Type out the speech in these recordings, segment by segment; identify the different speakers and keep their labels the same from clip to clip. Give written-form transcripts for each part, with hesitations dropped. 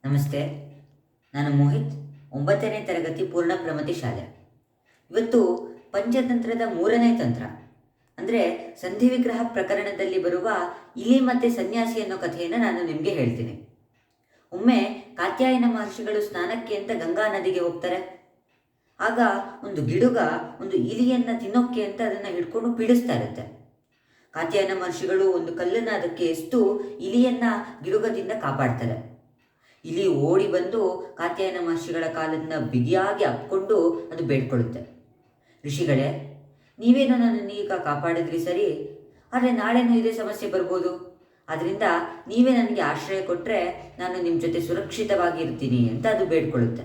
Speaker 1: ನಮಸ್ತೆ. ನಾನು ಮೋಹಿತ್, 9ನೇ ತರಗತಿ ಪೂರ್ಣ ಪ್ರಮತಿ ಶಾಲೆ. ಇವತ್ತು ಪಂಚತಂತ್ರದ 3ನೇ ತಂತ್ರ ಅಂದರೆ ಸಂಧಿ ವಿಗ್ರಹ ಪ್ರಕರಣದಲ್ಲಿ ಬರುವ ಇಲಿ ಮತ್ತು ಸನ್ಯಾಸಿ ಅನ್ನೋ ಕಥೆಯನ್ನು ನಾನು ನಿಮಗೆ ಹೇಳ್ತೀನಿ. ಒಮ್ಮೆ ಕಾತ್ಯಾಯನ ಮಹರ್ಷಿಗಳು ಸ್ನಾನಕ್ಕೆ ಅಂತ ಗಂಗಾ ನದಿಗೆ ಹೋಗ್ತಾರೆ. ಆಗ ಒಂದು ಗಿಡುಗ ಒಂದು ಇಲಿಯನ್ನು ತಿನ್ನೋಕ್ಕೆ ಅಂತ ಅದನ್ನು ಹಿಡ್ಕೊಂಡು ಪೀಡಿಸ್ತಾ ಇರುತ್ತೆ. ಕಾತ್ಯಾಯನ ಮಹರ್ಷಿಗಳು ಒಂದು ಕಲ್ಲನ್ನು ಅದಕ್ಕೆ ಎಸ್ತು ಇಲಿಯನ್ನು ಗಿಡುಗದಿಂದ ಕಾಪಾಡ್ತಾರೆ. ಇಲಿ ಓಡಿ ಬಂದು ಕಾತ್ಯಾಯನ ಮಹರ್ಷಿಗಳ ಕಾಲನ್ನು ಬಿಗಿಯಾಗಿ ಅಪ್ಕೊಂಡು ಅದು ಬೇಡ್ಕೊಳ್ಳುತ್ತೆ. ಋಷಿಗಳೇ, ನೀವೇನೋ ನನ್ನನ್ನು ಈಗ ಕಾಪಾಡಿದ್ರಿ ಸರಿ, ಆದರೆ ನಾಳೆನೂ ಇದೇ ಸಮಸ್ಯೆ ಬರ್ಬೋದು. ಆದ್ದರಿಂದ ನೀವೇ ನನಗೆ ಆಶ್ರಯ ಕೊಟ್ಟರೆ ನಾನು ನಿಮ್ಮ ಜೊತೆ ಸುರಕ್ಷಿತವಾಗಿ ಇರ್ತೀನಿ ಅಂತ ಅದು ಬೇಡ್ಕೊಳ್ಳುತ್ತೆ.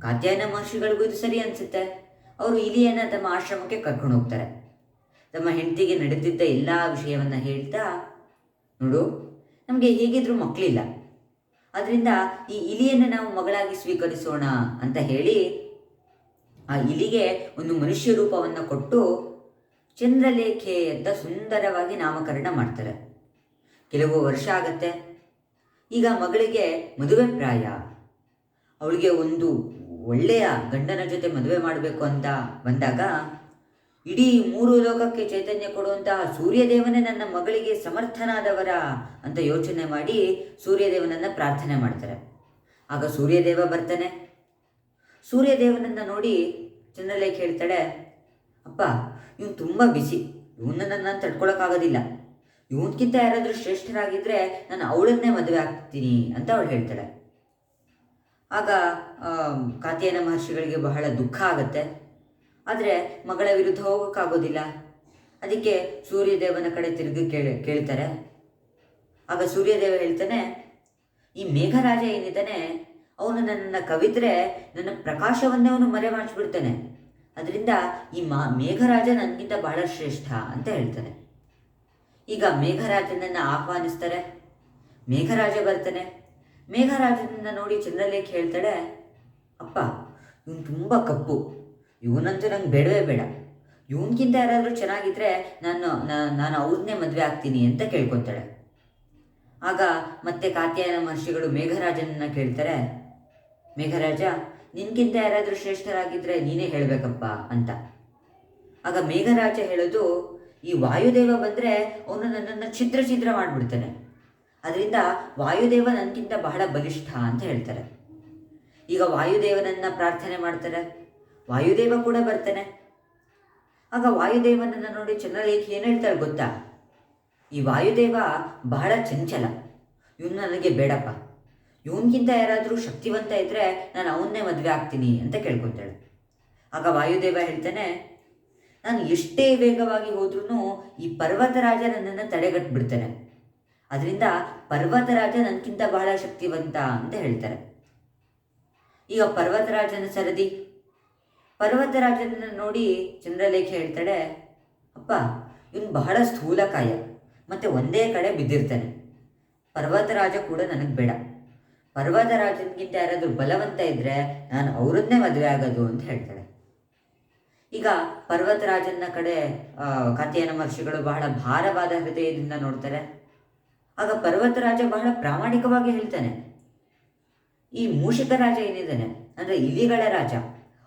Speaker 1: ಕಾತ್ಯಾಯನ ಮಹರ್ಷಿಗಳಿಗೂ ಇದು ಸರಿ ಅನಿಸುತ್ತೆ. ಅವರು ಇಲಿಯನ್ನು ತಮ್ಮ ಆಶ್ರಮಕ್ಕೆ ಕರ್ಕೊಂಡು ಹೋಗ್ತಾರೆ. ತಮ್ಮ ಹೆಂಡತಿಗೆ ನಡೆದಿದ್ದ ಎಲ್ಲ ವಿಷಯವನ್ನು ಹೇಳ್ತಾ, ನೋಡು, ನಮಗೆ ಹೇಗಿದ್ರೂ ಮಕ್ಕಳಿಲ್ಲ, ಅದರಿಂದ ಈ ಇಲಿಯನ್ನು ನಾವು ಮಗಳಾಗಿ ಸ್ವೀಕರಿಸೋಣ ಅಂತ ಹೇಳಿ ಆ ಇಲಿಗೆ ಒಂದು ಮನುಷ್ಯ ರೂಪವನ್ನು ಕೊಟ್ಟು ಚಂದ್ರಲೇಖೆ ಅಂತ ಸುಂದರವಾಗಿ ನಾಮಕರಣ ಮಾಡ್ತಾರೆ. ಕೆಲವು ವರ್ಷ ಆಗತ್ತೆ. ಈಗ ಮಗಳಿಗೆ ಮದುವೆ ಪ್ರಾಯ. ಅವಳಿಗೆ ಒಂದು ಒಳ್ಳೆಯ ಗಂಡನ ಜೊತೆ ಮದುವೆ ಮಾಡಬೇಕು ಅಂತ ಬಂದಾಗ ಇಡೀ 3 ಲೋಕಕ್ಕೆ ಚೈತನ್ಯ ಕೊಡುವಂತಹ ಸೂರ್ಯದೇವನೇ ನನ್ನ ಮಗಳಿಗೆ ಸಮರ್ಥನಾದವರ ಅಂತ ಯೋಚನೆ ಮಾಡಿ ಸೂರ್ಯದೇವನನ್ನು ಪ್ರಾರ್ಥನೆ ಮಾಡ್ತಾರೆ. ಆಗ ಸೂರ್ಯದೇವ ಬರ್ತಾನೆ. ಸೂರ್ಯದೇವನನ್ನು ನೋಡಿ ಚಂದ್ರಲೇಖೆ ಹೇಳ್ತಾಳೆ, ಅಪ್ಪ, ಇವನು ತುಂಬ ಬಿಸಿ, ಇವನನ್ನು ನಾನು ತಡ್ಕೊಳಕ್ಕಾಗೋದಿಲ್ಲ. ಇವನ್ಕಿಂತ ಯಾರಾದರೂ ಶ್ರೇಷ್ಠರಾಗಿದ್ದರೆ ನಾನು ಅವಳನ್ನೇ ಮದುವೆ ಆಗ್ತೀನಿ ಅಂತ ಅವಳು ಹೇಳ್ತಾಳೆ. ಆಗ ಕಾತ್ಯಾಯನ ಮಹರ್ಷಿಗಳಿಗೆ ಬಹಳ ದುಃಖ ಆಗುತ್ತೆ. ಆದರೆ ಮಗಳ ವಿರುದ್ಧ ಹೋಗೋಕ್ಕಾಗೋದಿಲ್ಲ. ಅದಕ್ಕೆ ಸೂರ್ಯದೇವನ ಕಡೆ ತಿರುಗಿ ಕೇಳ್ತಾರೆ. ಆಗ ಸೂರ್ಯದೇವ ಹೇಳ್ತಾನೆ, ಈ ಮೇಘರಾಜ ಏನಿದ್ದಾನೆ ಅವನು ನನ್ನನ್ನು ಕವಿದ್ರೆ ನನ್ನ ಪ್ರಕಾಶವನ್ನೇ ಅವನು ಮರೆ ಮಾಡಿಸ್ಬಿಡ್ತಾನೆ. ಅದರಿಂದ ಈ ಮೇಘರಾಜ ನನಗಿಂತ ಬಹಳ ಶ್ರೇಷ್ಠ ಅಂತ ಹೇಳ್ತಾನೆ. ಈಗ ಮೇಘರಾಜನನ್ನು ಆಹ್ವಾನಿಸ್ತಾರೆ. ಮೇಘರಾಜ ಬರ್ತಾನೆ. ಮೇಘರಾಜನನ್ನು ನೋಡಿ ಚಂದ್ರಲೇಖೆ ಹೇಳ್ತಾಳೆ, ಅಪ್ಪ, ಇವನು ತುಂಬ ಕಪ್ಪು, ಇವನಂತೂ ನಂಗೆ ಬೇಡವೇ ಬೇಡ. ಇವನ್ಗಿಂತ ಯಾರಾದರೂ ಚೆನ್ನಾಗಿದ್ದರೆ ನಾನು ಅವ್ರನ್ನೇ ಮದುವೆ ಆಗ್ತೀನಿ ಅಂತ ಕೇಳ್ಕೊತಾಳೆ. ಆಗ ಮತ್ತೆ ಕಾತ್ಯಾಯನ ಮಹರ್ಷಿಗಳು ಮೇಘರಾಜನನ್ನು ಕೇಳ್ತಾರೆ, ಮೇಘರಾಜ, ನಿನ್ಗಿಂತ ಯಾರಾದರೂ ಶ್ರೇಷ್ಠರಾಗಿದ್ದರೆ ನೀನೇ ಹೇಳಬೇಕಪ್ಪ ಅಂತ. ಆಗ ಮೇಘರಾಜ ಹೇಳೋದು, ಈ ವಾಯುದೇವ ಬಂದರೆ ಅವನು ನನ್ನನ್ನು ಛಿದ್ರ ಛಿದ್ರ ಮಾಡಿಬಿಡ್ತಾನೆ. ಅದರಿಂದ ವಾಯುದೇವ ನನಗಿಂತ ಬಹಳ ಬಲಿಷ್ಠ ಅಂತ ಹೇಳ್ತಾರೆ. ಈಗ ವಾಯುದೇವನನ್ನು ಪ್ರಾರ್ಥನೆ ಮಾಡ್ತಾರೆ. ವಾಯುದೇವ ಕೂಡ ಬರ್ತಾನೆ. ಆಗ ವಾಯುದೇವನನ್ನು ನೋಡಿ ಚಂದ್ರಲೇಖೆ ಏನು ಹೇಳ್ತಾಳೆ ಗೊತ್ತಾ, ಈ ವಾಯುದೇವ ಬಹಳ ಚಂಚಲ, ಇವನು ನನಗೆ ಬೇಡಪ್ಪ, ಇವನ್ಗಿಂತ ಯಾರಾದರೂ ಶಕ್ತಿವಂತ ಇದ್ದರೆ ನಾನು ಅವನ್ನೇ ಮದುವೆ ಆಗ್ತೀನಿ ಅಂತ ಕೇಳ್ಕೊತಾಳೆ. ಆಗ ವಾಯುದೇವ ಹೇಳ್ತಾನೆ, ನಾನು ಎಷ್ಟೇ ವೇಗವಾಗಿ ಹೋದ್ರೂ ಈ ಪರ್ವತರಾಜ ನನ್ನನ್ನು ತಡೆಗಟ್ಟಿಬಿಡ್ತಾನೆ. ಅದರಿಂದ ಪರ್ವತರಾಜ ನನಗಿಂತ ಬಹಳ ಶಕ್ತಿವಂತ ಅಂತ ಹೇಳ್ತಾರೆ. ಈಗ ಪರ್ವತರಾಜನ ಸರದಿ. ಪರ್ವತರಾಜನನ್ನು ನೋಡಿ ಚಂದ್ರಲೇಖೆ ಹೇಳ್ತಾಳೆ, ಅಪ್ಪ, ಇವನು ಬಹಳ ಸ್ಥೂಲಕಾಯ ಮತ್ತು ಒಂದೇ ಕಡೆ ಬಿದ್ದಿರ್ತಾನೆ. ಪರ್ವತರಾಜ ಕೂಡ ನನಗೆ ಬೇಡ. ಪರ್ವತರಾಜನಿಗಿಂತ ಯಾರಾದರೂ ಬಲವಂತ ಇದ್ದರೆ ನಾನು ಅವರನ್ನೇ ಮದುವೆ ಆಗೋದು ಅಂತ ಹೇಳ್ತಾಳೆ. ಈಗ ಪರ್ವತರಾಜನ ಕಡೆ ಕಾತ್ಯಾಯನ ಮಹರ್ಷಿಗಳು ಬಹಳ ಭಾರವಾದ ಹೃದಯದಿಂದ ನೋಡ್ತಾರೆ. ಆಗ ಪರ್ವತರಾಜ ಬಹಳ ಪ್ರಾಮಾಣಿಕವಾಗಿ ಹೇಳ್ತಾನೆ, ಈ ಮೂಷಿಕ ರಾಜ ಏನಿದ್ದಾನೆ ಅಂದರೆ ಇಲಿಗಳ ರಾಜ,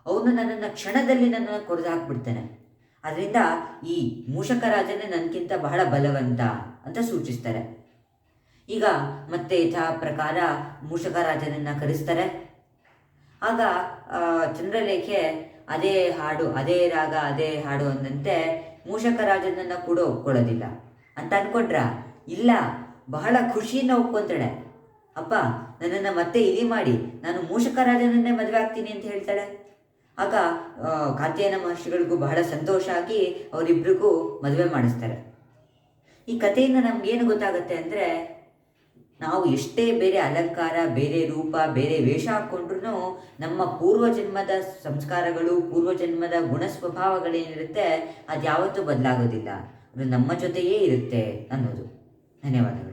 Speaker 1: ಅವನು ನನ್ನನ್ನು ಕ್ಷಣದಲ್ಲಿ ನನ್ನನ್ನು ಕೊರೆದು ಹಾಕ್ಬಿಡ್ತಾನೆ. ಅದರಿಂದ ಈ ಮೂಷಕ ರಾಜನೇ ನನಗಿಂತ ಬಹಳ ಬಲವಂತ ಅಂತ ಸೂಚಿಸ್ತಾರೆ. ಈಗ ಮತ್ತೆ ಯಥಾ ಪ್ರಕಾರ ಮೂಷಕ ರಾಜನನ್ನು ಕರೆಸ್ತಾರೆ. ಆಗ ಚಂದ್ರಲೇಖೆ ಅದೇ ಹಾಡು, ಅದೇ ರಾಗ, ಅದೇ ಹಾಡು ಅಂದಂತೆ ಮೂಷಕ ರಾಜನನ್ನು ಕೂಡ ಒಪ್ಕೊಳ್ಳೋದಿಲ್ಲ ಅಂತ ಅಂದ್ಕೊಂಡ್ರ, ಇಲ್ಲ, ಬಹಳ ಖುಷಿಯಿಂದ ಒಪ್ಕೊಂತಾಳೆ. ಅಪ್ಪ, ನನ್ನನ್ನು ಮತ್ತೆ ಇಲಿ ಮಾಡಿ ನಾನು ಮೂಷಕ ರಾಜನನ್ನೇ ಮದುವೆ ಆಗ್ತೀನಿ ಅಂತ ಹೇಳ್ತಾಳೆ. ಆಗ ಕಾತ್ಯಾಯನ ಮಹರ್ಷಿಗಳಿಗೂ ಬಹಳ ಸಂತೋಷ ಆಗಿ ಅವರಿಬ್ಬರಿಗೂ ಮದುವೆ ಮಾಡಿಸ್ತಾರೆ. ಈ ಕಥೆಯಿಂದ ನಮಗೇನು ಗೊತ್ತಾಗುತ್ತೆ ಅಂದರೆ, ನಾವು ಎಷ್ಟೇ ಬೇರೆ ಅಲಂಕಾರ, ಬೇರೆ ರೂಪ, ಬೇರೆ ವೇಷ ಹಾಕ್ಕೊಂಡ್ರೂ ನಮ್ಮ ಪೂರ್ವಜನ್ಮದ ಸಂಸ್ಕಾರಗಳು, ಪೂರ್ವಜನ್ಮದ ಗುಣ ಸ್ವಭಾವಗಳೇನಿರುತ್ತೆ ಅದು ಯಾವತ್ತೂ ಬದಲಾಗೋದಿಲ್ಲ. ಅದು ನಮ್ಮ ಜೊತೆಯೇ ಇರುತ್ತೆ ಅನ್ನೋದು. ಧನ್ಯವಾದಗಳು.